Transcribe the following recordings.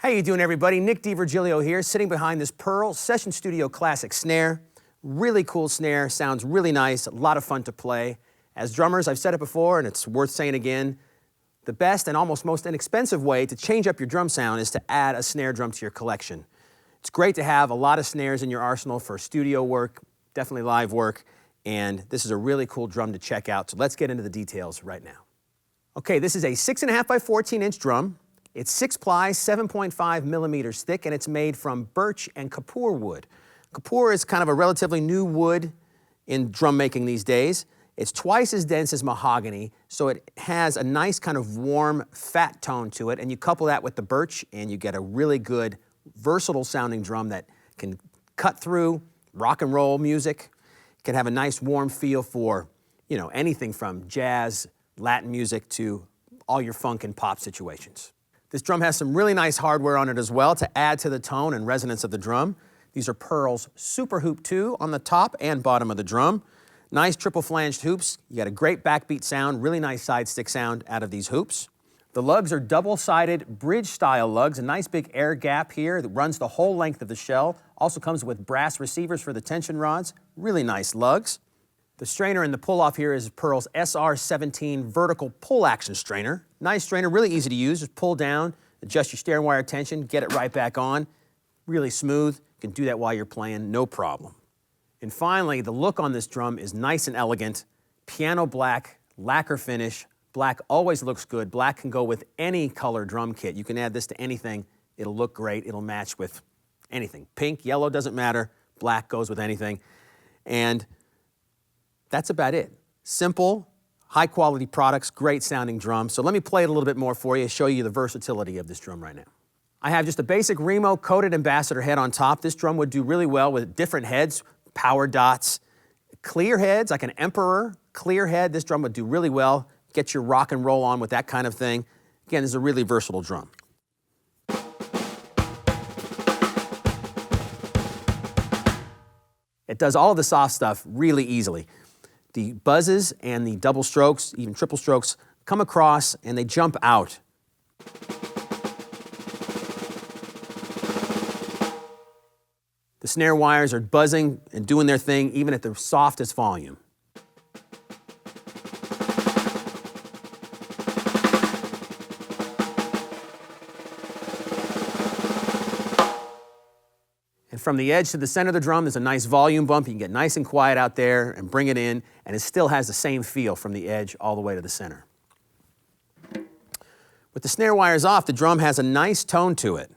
How you doing, everybody? Nick DiVirgilio here, sitting behind this Pearl Session Studio Classic snare. Really cool snare, sounds really nice, a lot of fun to play. As drummers, I've said it before, and it's worth saying again, the best and almost most inexpensive way to change up your drum sound is to add a snare drum to your collection. It's great to have a lot of snares in your arsenal for studio work, definitely live work, and this is a really cool drum to check out, so let's get into the details right now. Okay, this is a 6.5 by 14-inch drum. It's 6 plies, 7.5 millimeters thick, and it's made from birch and Kapur wood. Kapur is kind of a relatively new wood in drum making these days. It's twice as dense as mahogany, so it has a nice kind of warm, fat tone to it, and you couple that with the birch, and you get a really good, versatile sounding drum that can cut through rock and roll music. It can have a nice warm feel for, you know, anything from jazz, Latin music to all your funk and pop situations. This drum has some really nice hardware on it as well to add to the tone and resonance of the drum. These are Pearl's SuperHoop 2 on the top and bottom of the drum. Nice triple-flanged hoops. You got a great backbeat sound, really nice sidestick sound out of these hoops. The lugs are double-sided bridge-style lugs, a nice big air gap here that runs the whole length of the shell. Also comes with brass receivers for the tension rods. Really nice lugs. The strainer in the pull-off here is Pearl's SR17 vertical pull-action strainer. Nice strainer, really easy to use. Just pull down, adjust your steering wire tension, get it right back on. Really smooth. You can do that while you're playing, no problem. And finally, the look on this drum is nice and elegant. Piano black, lacquer finish. Black always looks good. Black can go with any color drum kit. You can add this to anything. It'll look great. It'll match with anything. Pink, yellow, doesn't matter. Black goes with anything. And that's about it. Simple, high quality products, great sounding drum. So let me play it a little bit more for you, show you the versatility of this drum right now. I have just a basic Remo coated ambassador head on top. This drum would do really well with different heads, power dots, clear heads, like an Emperor clear head. This drum would do really well. Get your rock and roll on with that kind of thing. Again, this is a really versatile drum. It does all of the soft stuff really easily. The buzzes and the double strokes, even triple strokes, come across and they jump out. The snare wires are buzzing and doing their thing even at the softest volume. And from the edge to the center of the drum, there's a nice volume bump. You can get nice and quiet out there and bring it in, and it still has the same feel from the edge all the way to the center. With the snare wires off, the drum has a nice tone to it.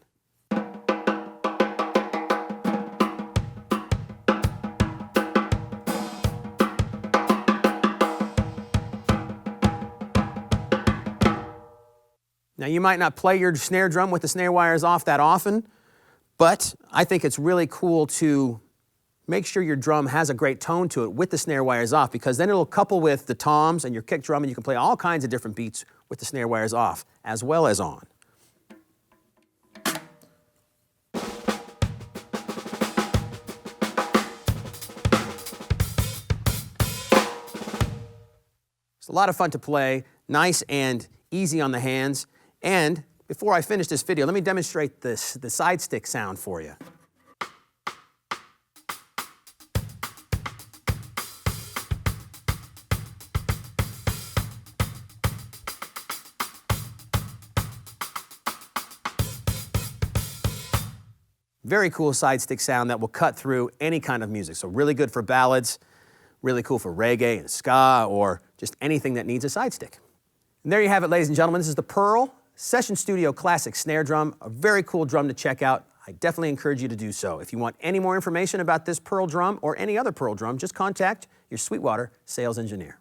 Now, you might not play your snare drum with the snare wires off that often, but I think it's really cool to make sure your drum has a great tone to it with the snare wires off, because then it'll couple with the toms and your kick drum, and you can play all kinds of different beats with the snare wires off as well as on. It's a lot of fun to play, nice and easy on the hands. And before I finish this video, let me demonstrate the side stick sound for you. Very cool side stick sound that will cut through any kind of music. So really good for ballads, really cool for reggae and ska, or just anything that needs a side stick. And there you have it, ladies and gentlemen. This is the Pearl Session Studio Classic snare drum, a very cool drum to check out. I definitely encourage you to do so. If you want any more information about this Pearl drum or any other Pearl drum, just contact your Sweetwater sales engineer.